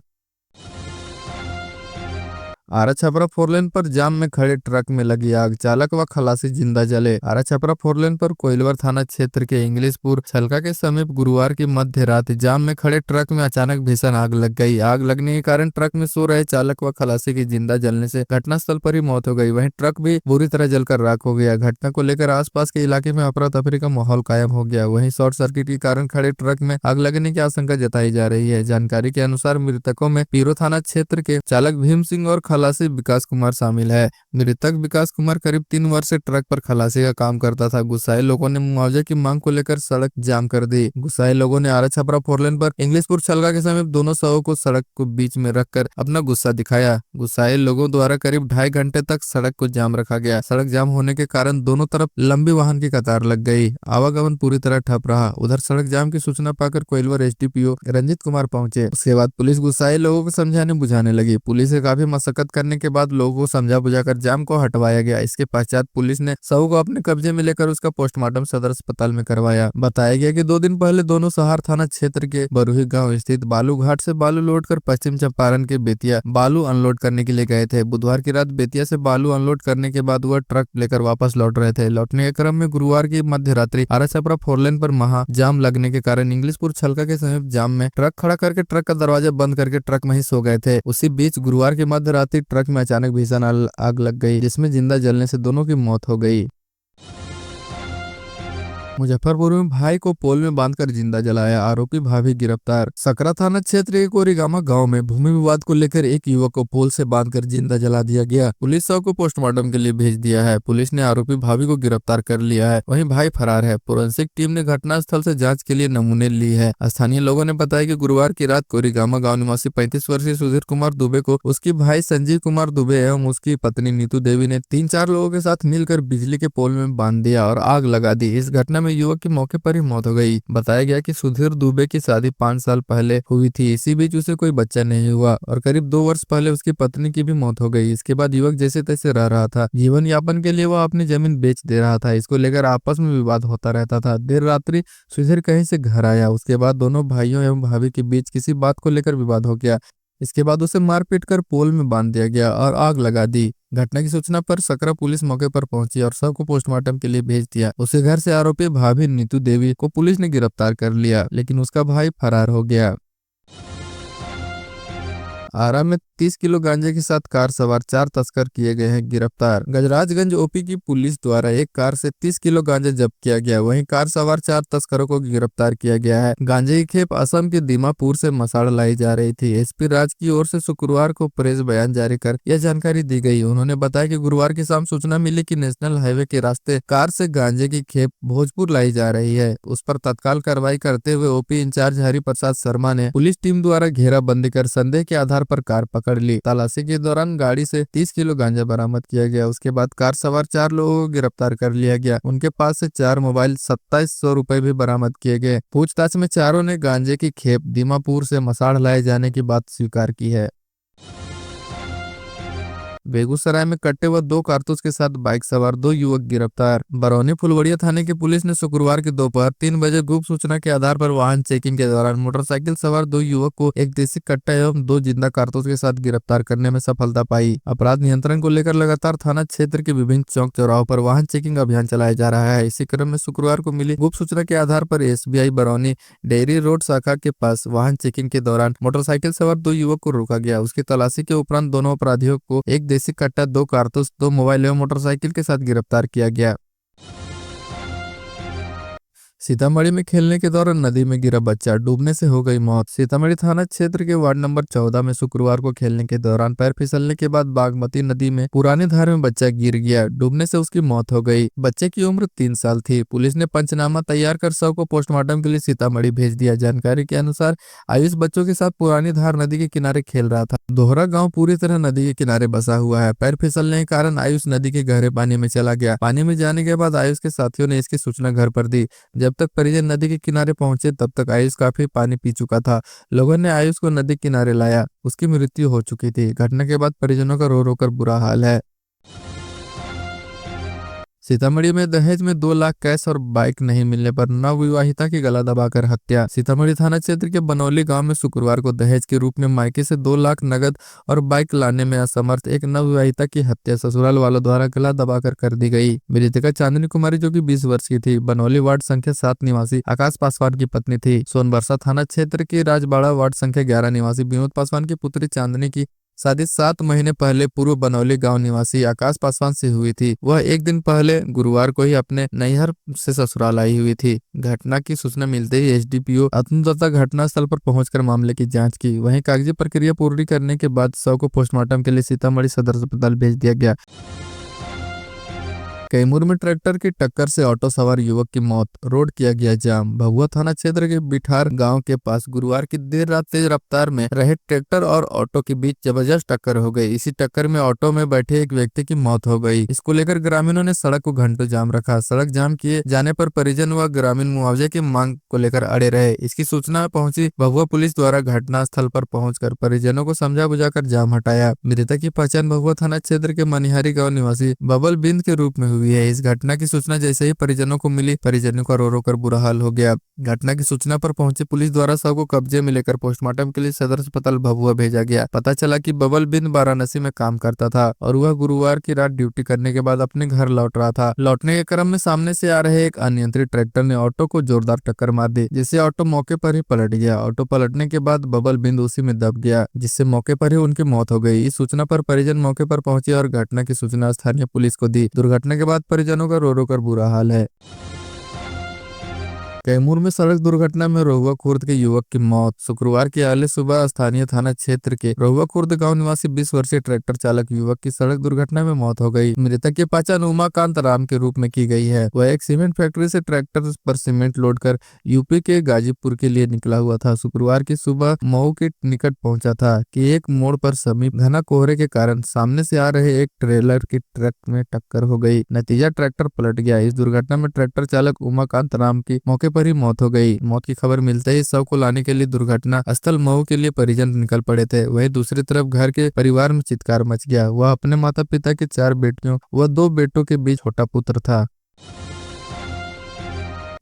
आरा छपरा फोरलेन पर जाम में खड़े ट्रक में लगी आग, चालक व खलासी जिंदा जले। आरा छपरा फोरलेन पर कोइलवर थाना क्षेत्र के इंग्लिशपुर छलका के समीप गुरुवार की मध्य रात जाम में खड़े ट्रक में अचानक भीषण आग लग गई। आग लगने के कारण ट्रक में सो रहे चालक व खलासी की जिंदा जलने से घटनास्थल पर ही मौत हो गई। वहीं ट्रक भी बुरी तरह जलकर राख हो गया। घटना को लेकर आसपास के इलाके में अफरा तफरी का माहौल कायम हो गया। वहीं शॉर्ट सर्किट के कारण खड़े ट्रक में आग लगने की आशंका जताई जा रही है। जानकारी के अनुसार मृतकों में पीरो थाना क्षेत्र के चालक भीम सिंह और खलासी विकास कुमार शामिल है। मृतक विकास कुमार करीब 3 वर्ष से ट्रक पर खलासी का काम करता था। गुस्साए लोगों ने मुआवजे की मांग को लेकर सड़क जाम कर दी। गुस्साए लोगों ने आरा छपरा फोरलेन पर इंग्लिशपुर छलका के समीप दोनों शवों को सड़क को बीच में रखकर अपना गुस्सा दिखाया। गुस्साए लोगों द्वारा करीब 2.5 घंटे तक सड़क को जाम रखा गया। सड़क जाम होने के कारण दोनों तरफ लंबी वाहन की कतार लग गई। आवागमन पूरी तरह ठप रहा। उधर सड़क जाम की सूचना पाकर कोइलवर एसडीपीओ रंजित कुमार पहुंचे। उसके बाद पुलिस गुस्साए लोगों को समझाने बुझाने लगी। पुलिस से काफी मशक्कत करने के बाद लोगों को समझा बुझाकर जाम को हटवाया गया। इसके पश्चात पुलिस ने शव को अपने कब्जे में लेकर उसका पोस्टमार्टम सदर अस्पताल में करवाया। बताया गया कि 2 दिन पहले दोनों सहार थाना क्षेत्र के बरूही गांव स्थित बालू घाट से बालू लोड कर पश्चिम चंपारण के बेतिया बालू अनलोड करने के लिए गए थे। बुधवार की रात बेतिया से बालू अनलोड करने के बाद वह ट्रक लेकर वापस लौट रहे थे। लौटने के क्रम में गुरुवार की मध्य रात्रि आरा छपरा फोरलेन पर महा जाम लगने के कारण इंग्लिशपुर छलका के समीप जाम में ट्रक खड़ा करके ट्रक का दरवाजा बंद करके ट्रक में ही सो गए थे। उसी बीच गुरुवार की मध्य रात्रि ट्रक में अचानक भीषण आग लग गई, जिसमें जिंदा जलने से दोनों की मौत हो गई। मुजफ्फरपुर में भाई को पोल में बांधकर जिंदा जलाया, आरोपी भाभी गिरफ्तार। सकरा थाना क्षेत्र के कोरीगामा गांव में भूमि विवाद को लेकर एक युवक को पोल से बांधकर जिंदा जला दिया गया। पुलिस शव को पोस्टमार्टम के लिए भेज दिया है। पुलिस ने आरोपी भाभी को गिरफ्तार कर लिया है। वहीं भाई फरार है। फोरेंसिक टीम ने घटनास्थल से जांच के लिए नमूने ली है। स्थानीय लोगों ने बताया कि गुरुवार की रात कोरीगामा गाँव निवासी 35 वर्षीय सुधीर कुमार दुबे को उसकी भाई संजीव कुमार दुबे एवं उसकी पत्नी नीतू देवी ने 3-4 लोगों के साथ मिलकर बिजली के पोल में बांध दिया और आग लगा दी। इस घटना में युवक की मौके पर ही मौत हो गई। बताया गया कि सुधीर दुबे की शादी 5 साल पहले हुई थी। इसी बीच उसे कोई बच्चा नहीं हुआ और करीब 2 वर्ष पहले उसकी पत्नी की भी मौत हो गई। इसके बाद युवक जैसे तैसे रह रहा था। जीवन यापन के लिए वह अपनी जमीन बेच दे रहा था। इसको लेकर आपस में विवाद होता रहता था। देर रात्रि सुधीर कहीं से घर आया। उसके बाद दोनों भाइयों एवं भाभी के बीच किसी बात को लेकर विवाद हो गया। इसके बाद उसे मारपीट कर पोल में बांध दिया गया और आग लगा दी। घटना की सूचना पर सकरा पुलिस मौके पर पहुंची और शव को पोस्टमार्टम के लिए भेज दिया। उसे घर से आरोपी भाभी नीतू देवी को पुलिस ने गिरफ्तार कर लिया, लेकिन उसका भाई फरार हो गया। आरा में 30 किलो गांजे के साथ कार सवार 4 तस्कर किए गए हैं गिरफ्तार। गजराजगंज ओपी की पुलिस द्वारा एक कार से 30 किलो गांजा जब्त किया गया। वहीं कार सवार 4 तस्करों को गिरफ्तार किया गया है। गांजे की खेप असम के दीमापुर से मसाड़ लाई जा रही थी। एसपी राज की ओर से शुक्रवार को प्रेस बयान जारी कर यह जानकारी दी गई। उन्होंने बताया कि गुरुवार की शाम सूचना मिली कि नेशनल हाईवे के रास्ते कार से गांजे की खेप भोजपुर लाई जा रही है। उस पर तत्काल कार्रवाई करते हुए ओपी इंचार्ज हरि प्रसाद शर्मा ने पुलिस टीम द्वारा घेराबंदी कर संदेह के आधार पर कार पकड़ ली। तलाशी के दौरान गाड़ी से 30 किलो गांजा बरामद किया गया। उसके बाद कार सवार 4 लोगों को गिरफ्तार कर लिया गया। उनके पास से 4 मोबाइल 2700 रुपए भी बरामद किए गए। पूछताछ में चारों ने गांजे की खेप दीमापुर से मसाड़ लाए जाने की बात स्वीकार की है। बेगूसराय में कट्टे व 2 कारतूस के साथ बाइक सवार 2 युवक गिरफ्तार। बरौनी फुलवड़िया थाने की पुलिस ने शुक्रवार की दोपहर 3 बजे गुप्त सूचना के आधार पर वाहन चेकिंग के दौरान मोटरसाइकिल सवार 2 युवक को एक देसी कट्टा एवं 2 जिंदा कारतूस के साथ गिरफ्तार करने में सफलता पाई। अपराध नियंत्रण को लेकर लगातार थाना क्षेत्र के विभिन्न चौक चौराहों पर वाहन चेकिंग अभियान चलाया जा रहा है। इसी क्रम में शुक्रवार को मिली गुप्त सूचना के आधार पर एसबीआई बरौनी डेयरी रोड शाखा के पास वाहन चेकिंग के दौरान मोटरसाइकिल सवार 2 युवक को रोका गया। उसकी तलाशी के उपरांत दोनों अपराधियों को एक देसी कट्टा, 2 कारतूस, 2 मोबाइल एवं मोटरसाइकिल के साथ गिरफ्तार किया गया। सीतामढ़ी में खेलने के दौरान नदी में गिरा बच्चा, डूबने से हो गई मौत। सीतामढ़ी थाना क्षेत्र के वार्ड नंबर 14 में शुक्रवार को खेलने के दौरान पैर फिसलने के बाद बागमती नदी में पुरानी धार में बच्चा गिर गया। डूबने से उसकी मौत हो गई। बच्चे की उम्र 3 साल थी। पुलिस ने पंचनामा तैयार कर शव को पोस्टमार्टम के लिए सीतामढ़ी भेज दिया। जानकारी के अनुसार आयुष बच्चों के साथ पुरानी धार नदी के किनारे खेल रहा था। दोहरा गाँव पूरी तरह नदी के किनारे बसा हुआ है। पैर फिसलने के कारण आयुष नदी के गहरे पानी में चला गया। पानी में जाने के बाद आयुष के साथियों ने इसकी सूचना घर पर दी। जब तक परिजन नदी के किनारे पहुंचे तब तक आयुष काफी पानी पी चुका था। लोगों ने आयुष को नदी किनारे लाया। उसकी मृत्यु हो चुकी थी। घटना के बाद परिजनों का रो रो कर बुरा हाल है। सीतामढ़ी में दहेज में 2 लाख कैश और बाइक नहीं मिलने पर नवविवाहिता की गला दबाकर हत्या। सीतामढ़ी थाना क्षेत्र के बनौली गांव में शुक्रवार को दहेज के रूप में मायके से 2 लाख नगद और बाइक लाने में असमर्थ एक नवविवाहिता की हत्या ससुराल वालों द्वारा गला दबाकर कर दी गई। मृतका चांदनी कुमारी जो कि 20 वर्ष की थी, बनौली वार्ड संख्या 7 निवासी आकाश पासवान की पत्नी थी। सोनबरसा थाना क्षेत्र की राजबाड़ा वार्ड संख्या 11 निवासी विनोद पासवान की पुत्री चांदनी की शादी 7 महीने पहले पूर्व बनौली गांव निवासी आकाश पासवान से हुई थी। वह एक दिन पहले गुरुवार को ही अपने नैहर से ससुराल आई हुई थी। घटना की सूचना मिलते ही एसडीपीओ अतुल घटनास्थल पर पहुंचकर मामले की जांच की। वहीं कागजी प्रक्रिया पूरी करने के बाद शव को पोस्टमार्टम के लिए सीतामढ़ी सदर अस्पताल भेज दिया गया। कैमूर में ट्रैक्टर की टक्कर से ऑटो सवार युवक की मौत, रोड किया गया जाम। भभुआ थाना क्षेत्र के बिठार गांव के पास गुरुवार की देर रात तेज रफ्तार में रहे ट्रैक्टर और ऑटो के बीच जबरदस्त टक्कर हो गई। इसी टक्कर में ऑटो में बैठे एक व्यक्ति की मौत हो गई। इसको लेकर ग्रामीणों ने सड़क को घंटों जाम रखा। सड़क जाम किए जाने पर परिजन व ग्रामीण मुआवजे की मांग को लेकर अड़े रहे। इसकी सूचना पहुंची भभुआ पुलिस द्वारा घटनास्थल पर पहुंचकर परिजनों को समझा बुझाकर जाम हटाया। मृतक की पहचान भभुआ थाना क्षेत्र के मनिहारी गाँव निवासी बबल बिंद के रूप में हुई है। इस घटना की सूचना जैसे ही परिजनों को मिली, परिजनों का रो रो कर बुरा हाल हो गया। घटना की सूचना पर पहुंची पुलिस द्वारा शव को कब्जे में लेकर पोस्टमार्टम के लिए सदर अस्पताल भभुआ भेजा गया। पता चला कि बबल बिंद वाराणसी में काम करता था और वह गुरुवार की रात ड्यूटी करने के बाद अपने घर लौट रहा था। लौटने के क्रम में सामने से आ रहे एक अनियंत्रित ट्रैक्टर ने ऑटो को जोरदार टक्कर मार दी, जिससे ऑटो मौके पर ही पलट गया। ऑटो पलटने के बाद बबल बिंद उसी में दब गया, जिससे मौके पर ही उनकी मौत हो गई। इस सूचना पर परिजन मौके पर पहुंचे और घटना की सूचना स्थानीय पुलिस को दी। दुर्घटना के बाद परिजनों का रो रो कर बुरा हाल है। कैमूर में सड़क दुर्घटना में रोहुआ खुर्द के युवक की मौत। शुक्रवार की अर्ली सुबह स्थानीय थाना क्षेत्र के रोहुआ खुर्द गांव निवासी 20 वर्षीय ट्रैक्टर चालक युवक की सड़क दुर्घटना में मौत हो गई। मृतक की पहचान उमाकांत राम के रूप में की गई है। वह एक सीमेंट फैक्ट्री से ट्रैक्टर पर सीमेंट लोड कर यूपी के गाजीपुर के लिए निकला हुआ था। शुक्रवार की सुबह मऊ के निकट पहुंचा था कि एक मोड़ पर समीप घना कोहरे के कारण सामने से आ रहे एक ट्रेलर की ट्रक में टक्कर हो गई। नतीजा ट्रैक्टर पलट गया। इस दुर्घटना में ट्रैक्टर चालक उमाकांत राम की मौके पर ही मौत हो गई। मौत की खबर मिलते ही शव को लाने के लिए दुर्घटना स्थल मऊ के लिए परिजन निकल पड़े थे। वहीं दूसरी तरफ घर के परिवार में चित्कार मच गया। वह अपने माता पिता के 4 बेटियों व 2 बेटों के बीच छोटा पुत्र था।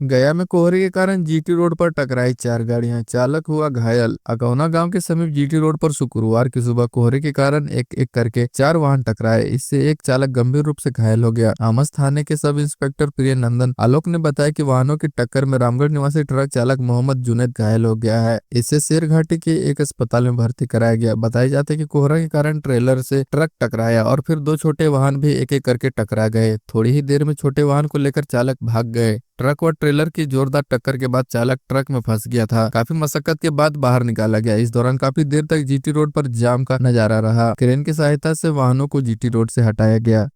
गया में कोहरे के कारण जीटी रोड पर टकराई 4 गाड़ियां, चालक हुआ घायल। अगौना गांव के समीप जीटी रोड पर शुक्रवार की सुबह कोहरे के कारण एक एक करके 4 वाहन टकराए। इससे एक चालक गंभीर रूप से घायल हो गया। आमस थाने के सब इंस्पेक्टर प्रिय नंदन आलोक ने बताया कि वाहनों की टक्कर में रामगढ़ निवासी ट्रक चालक मोहम्मद जुनैद घायल हो गया है। इससे शेरघाटी के एक अस्पताल में भर्ती कराया गया। बताया जाता है कि कोहरा के कारण ट्रेलर से ट्रक टकराया और फिर 2 छोटे वाहन भी एक एक करके टकरा गए। थोड़ी ही देर में छोटे वाहन को लेकर चालक भाग गए। ट्रक और ट्रेलर की जोरदार टक्कर के बाद चालक ट्रक में फंस गया था। काफी मशक्कत के बाद बाहर निकाला गया। इस दौरान काफी देर तक जीटी रोड पर जाम का नजारा रहा। क्रेन की सहायता से वाहनों को जीटी रोड से हटाया गया।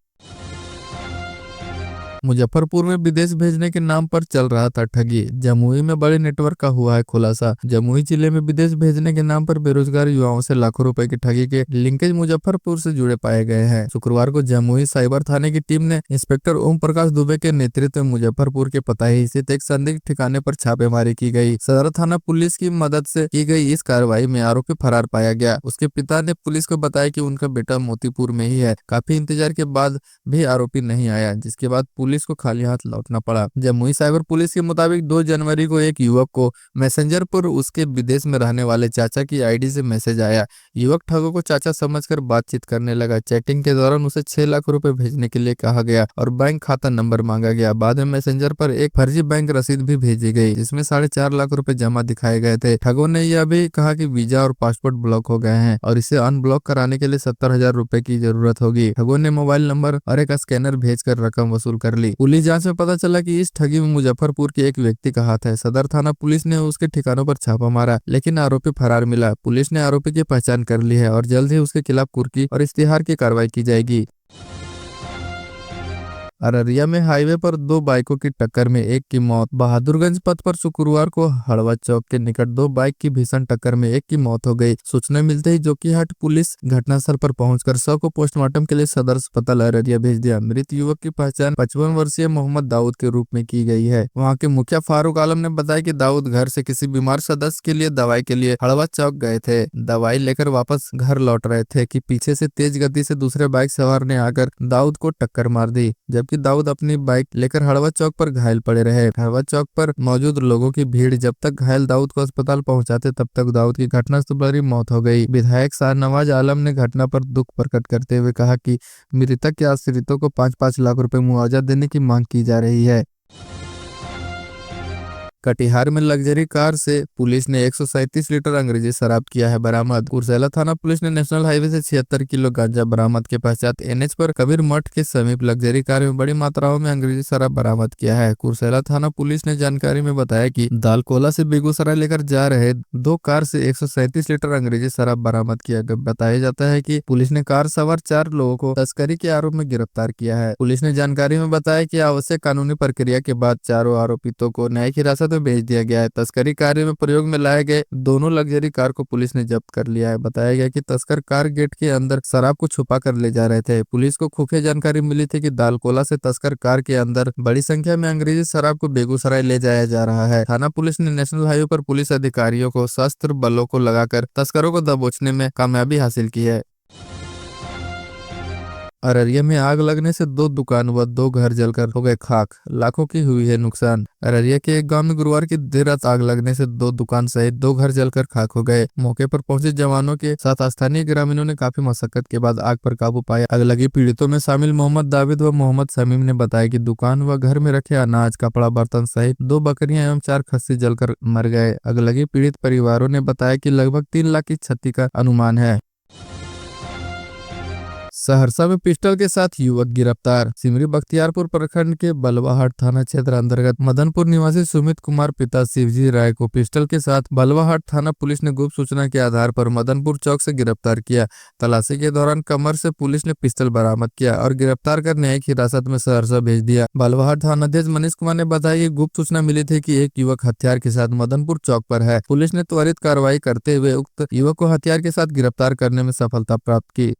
मुजफ्फरपुर में विदेश भेजने के नाम पर चल रहा था ठगी। जमुई में बड़े नेटवर्क का हुआ है खुलासा। जमुई जिले में विदेश भेजने के नाम पर बेरोजगार युवाओं से लाखों रुपए की ठगी के लिंकेज मुजफ्फरपुर से जुड़े पाए गए हैं। शुक्रवार को जमुई साइबर थाने की टीम ने इंस्पेक्टर ओम प्रकाश दुबे के नेतृत्व में मुजफ्फरपुर के पताही स्थित एक संदिग्ध ठिकाने पर छापेमारी की गई। सदर थाना पुलिस की मदद से की गई इस कार्रवाई में आरोपी फरार पाया गया। उसके पिता ने पुलिस को बताया कि उनका बेटा मोतीपुर में ही है। काफी इंतजार के बाद भी आरोपी नहीं आया, जिसके बाद पुलिस को खाली हाथ लौटना पड़ा। जमुई साइबर पुलिस के मुताबिक 2 जनवरी को एक युवक को मैसेंजर पर उसके विदेश में रहने वाले चाचा की आईडी से मैसेज आया। युवक ठगों को चाचा समझकर बातचीत करने लगा। चैटिंग के दौरान उसे 6 लाख रुपए भेजने के लिए कहा गया और बैंक खाता नंबर मांगा गया। बाद में मैसेंजर पर एक फर्जी बैंक रसीद भी भेजी गई, जिसमें 4.5 लाख रुपए जमा दिखाए गए थे। ठगों ने यह भी कहा कि वीजा और पासपोर्ट ब्लॉक हो गए हैं और इसे अनब्लॉक कराने के लिए 70,000 रुपए की जरूरत होगी। ठगों ने मोबाइल नंबर और एक स्कैनर भेजकर रकम वसूल कर ली। पुलिस जांच में पता चला कि इस ठगी में मुजफ्फरपुर के एक व्यक्ति का हाथ है। सदर थाना पुलिस ने उसके ठिकानों पर छापा मारा, लेकिन आरोपी फरार मिला। पुलिस ने आरोपी की पहचान कर ली है और जल्द ही उसके खिलाफ कुर्की और इश्तिहार की कार्रवाई की जाएगी। अररिया में हाईवे पर 2 बाइकों की टक्कर में एक की मौत। बहादुरगंज पथ पर शुक्रवार को हड़वा चौक के निकट 2 बाइक की भीषण टक्कर में एक की मौत हो गई। सूचना मिलते ही जोकीहाट पुलिस घटनास्थल पर पहुंचकर शव को पोस्टमार्टम के लिए सदर अस्पताल अररिया भेज दिया। मृत युवक की पहचान 55 वर्षीय मोहम्मद दाऊद के रूप में की गई है। वहां के मुखिया फारूक आलम ने बताया कि दाऊद घर से किसी बीमार सदस्य के लिए दवाई के लिए हड़वा चौक गए थे। दवाई लेकर वापस घर लौट रहे थे कि पीछे से तेज गति से दूसरे बाइक सवार ने आकर दाऊद को टक्कर मार दी, जबकि जबकि दाऊद अपनी बाइक लेकर हड़वा चौक पर घायल पड़े रहे। हड़वा चौक पर मौजूद लोगों की भीड़ जब तक घायल दाऊद को अस्पताल पहुंचाते तब तक दाऊद की घटनास्थल पर ही मौत हो गई। विधायक शाहनवाज आलम ने घटना पर दुख प्रकट करते हुए कहा कि मृतक के आश्रितों को 5-5 लाख रुपए मुआवजा देने की मांग की जा रही है। कटिहार में लग्जरी कार से पुलिस ने 137 लीटर अंग्रेजी शराब किया है बरामद। कुर्सेला थाना पुलिस ने नेशनल हाईवे से 76 किलो गांजा बरामद के पश्चात एनएच पर कबीर मठ के समीप लग्जरी कार में बड़ी मात्राओं में अंग्रेजी शराब बरामद किया है। कुर्सेला थाना पुलिस ने जानकारी में बताया कि दालकोला से बेगूसराय लेकर जा रहे 2 कार से 137 लीटर अंग्रेजी शराब बरामद किया गया। बताया जाता है कि पुलिस ने कार सवार 4 लोगों को तस्करी के आरोप में गिरफ्तार किया है। पुलिस ने जानकारी में बताया कि आवश्यक कानूनी प्रक्रिया के बाद चारों आरोपितों को न्यायिक हिरासत में भेज दिया गया है। तस्करी कार्य में प्रयोग में लाए गए दोनों लग्जरी कार को पुलिस ने जब्त कर लिया है। बताया गया कि तस्कर कार गेट के अंदर शराब को छुपा कर ले जा रहे थे। पुलिस को खुफिया जानकारी मिली थी कि दालकोला से तस्कर कार के अंदर बड़ी संख्या में अंग्रेजी शराब को बेगूसराय ले जाया जा रहा है। थाना पुलिस ने नेशनल हाईवे पर पुलिस अधिकारियों को सशस्त्र बलों को लगाकर तस्करों को दबोचने में कामयाबी हासिल की है। अररिया में आग लगने से 2 दुकान व 2 घर जलकर हो गए खाक, लाखों की हुई है नुकसान। अररिया के एक गांव में गुरुवार की देर रात आग लगने से 2 दुकान सहित 2 घर जलकर खाक हो गए। मौके पर पहुंचे जवानों के साथ स्थानीय ग्रामीणों ने काफी मशक्कत के बाद आग पर काबू पाया। आग लगी पीड़ितों में शामिल मोहम्मद दाविद व मोहम्मद शमीम ने बताया कि दुकान व घर में रखे अनाज, कपड़ा, बर्तन सहित 2 बकरियां एवं 4 खस्सी जलकर मर गए। आग लगी पीड़ित परिवारों ने बताया कि लगभग 3 लाख की क्षति का अनुमान है। सहरसा में पिस्टल के साथ युवक गिरफ्तार। सिमरी बख्तियारपुर प्रखंड के बलवाहाट थाना क्षेत्र अंतर्गत मदनपुर निवासी सुमित कुमार पिता शिवजी राय को पिस्टल के साथ बलवाहाट थाना पुलिस ने गुप्त सूचना के आधार पर मदनपुर चौक से गिरफ्तार किया। तलाशी के दौरान कमर से पुलिस ने पिस्टल बरामद किया और गिरफ्तार कर न्यायिक हिरासत में सहरसा भेज दिया। बलवाहाट थानाध्यक्ष मनीष कुमार ने बताया कि गुप्त सूचना मिली थी कि एक युवक हथियार के साथ मदनपुर चौक पर है। पुलिस ने त्वरित कार्रवाई करते हुए उक्त युवक को हथियार के साथ गिरफ्तार करने में सफलता प्राप्त की।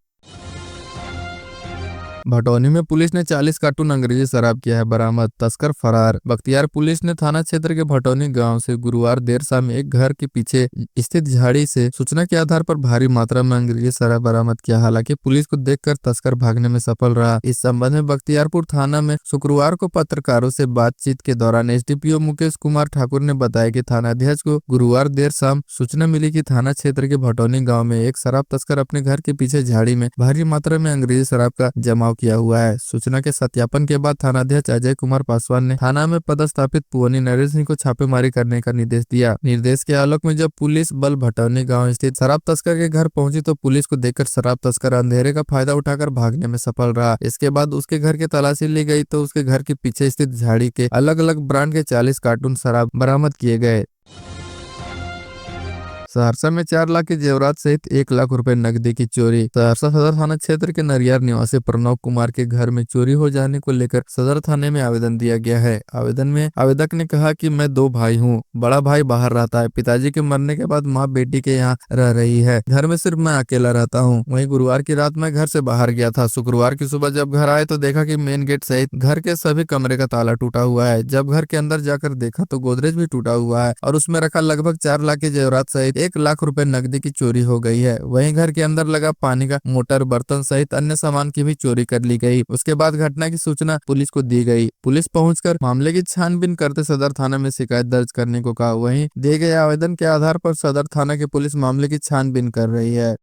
भटौनी में पुलिस ने 40 कार्टून अंग्रेजी शराब किया है बरामद, तस्कर फरार। बख्तियार पुलिस ने थाना क्षेत्र के भटौनी गांव से गुरुवार देर शाम एक घर के पीछे स्थित झाड़ी से सूचना के आधार पर भारी मात्रा में अंग्रेजी शराब बरामद किया। हालांकि पुलिस को देखकर तस्कर भागने में सफल रहा। इस संबंध में बख्तियारपुर थाना में शुक्रवार को पत्रकारों से बातचीत के दौरान एसडीपीओ मुकेश कुमार ठाकुर ने बताया कि थानाध्यक्ष को गुरुवार देर शाम सूचना मिली कि थाना क्षेत्र के भटौनी गाँव में एक शराब तस्कर अपने घर के पीछे झाड़ी में भारी मात्रा में अंग्रेजी शराब का जमाव किया हुआ है। सूचना के सत्यापन के बाद थानाध्यक्ष अजय कुमार पासवान ने थाना में पदस्थापित पुअनी नरेश सिंह को छापेमारी करने का निर्देश दिया। निर्देश के आलोक में जब पुलिस बल भटौनी गांव स्थित शराब तस्कर के घर पहुंची तो पुलिस को देखकर शराब तस्कर अंधेरे का फायदा उठाकर भागने में सफल रहा। इसके बाद उसके घर की तलाशी ली गई तो उसके घर के पीछे स्थित झाड़ी के अलग अलग ब्रांड के 40 कार्टून शराब बरामद किए गए। सहरसा में 4 लाख के जेवरात सहित 1 लाख रुपए नकदी की चोरी। सहरसा सदर थाना क्षेत्र के नरियार निवासी प्रणव कुमार के घर में चोरी हो जाने को लेकर सदर थाने में आवेदन दिया गया है। आवेदन में आवेदक ने कहा कि मैं 2 भाई हूँ, बड़ा भाई बाहर रहता है, पिताजी के मरने के बाद माँ बेटी के यहाँ रह रही है, घर में सिर्फ मैं अकेला रहता हूँ। वहीं गुरुवार की रात मैं घर से बाहर गया था। शुक्रवार की सुबह जब घर आए तो देखा कि मेन गेट सहित घर के सभी कमरे का ताला टूटा हुआ है। जब घर के अंदर जाकर देखा तो गोदरेज भी टूटा हुआ है और उसमें रखा लगभग 4 लाख के जेवरात सहित 1 लाख रुपए नकदी की चोरी हो गई है। वहीं घर के अंदर लगा पानी का मोटर, बर्तन सहित अन्य सामान की भी चोरी कर ली गई। उसके बाद घटना की सूचना पुलिस को दी गई। पुलिस पहुंचकर मामले की छानबीन करते सदर थाना में शिकायत दर्ज करने को कहा। वहीं दिए गए आवेदन के आधार पर सदर थाना की पुलिस मामले की छानबीन कर रही है।